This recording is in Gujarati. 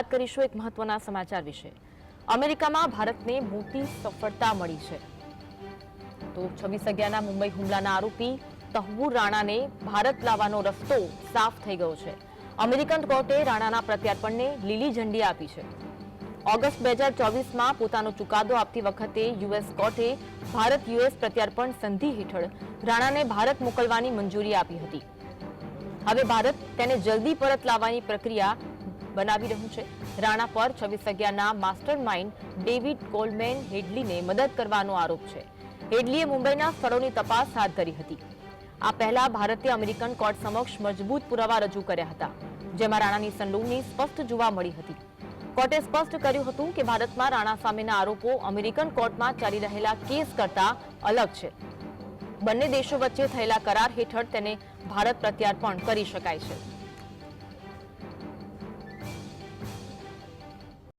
વાત કરીશું એક મહત્વના સમાચાર વિશે। અમેરિકામાં ભારતને મોટી સફળતા મળી છે। તો 26/11ના મુંબઈ હુમલાના આરોપી તહવ્વુર રાણાને ભારત લાવવાનો રસ્તો સાફ થઈ ગયો છે। અમેરિકન કોર્ટે રાણાના પ્રત્યાર્પણને લીલી ઝંડી આપી છે। ઓગસ્ટ 2024માં પોતાનો ચુકાદો આપતી વખતે યુએસ કોર્ટે ભારત યુએસ પ્રત્યાર્પણ સંધિ હેઠળ રાણાને ભારત મોકલવાની મંજૂરી આપી હતી। હવે ભારત તેને જલ્દી પરત લાવવાની પ્રક્રિયા બનાવી રહ્યું છે। રાણા પર 26/11ના માસ્ટર માઇન્ડ ડેવિડ કોલમેન હેડલીને મદદ કરવાનો આરોપ છે। હેડલીએ મુંબઈના સ્થળોની તપાસ હાથ ધરી હતી। આ પહેલા ભારતે અમેરિકન કોર્ટ સમક્ષ મજબૂત પુરાવા રજૂ કર્યા હતા, જેમાં રાણાની સંડોવણી સ્પષ્ટ જોવા મળી હતી। કોર્ટે સ્પષ્ટ કર્યું હતું કે ભારતમાં રાણા સામેના આરોપો અમેરિકન કોર્ટમાં ચાલી રહેલા કેસ કરતા અલગ છે। બંને દેશો વચ્ચે થયેલા કરાર હેઠળ તેને ભારત પ્રત્યાર્પણ કરી શકાય છે।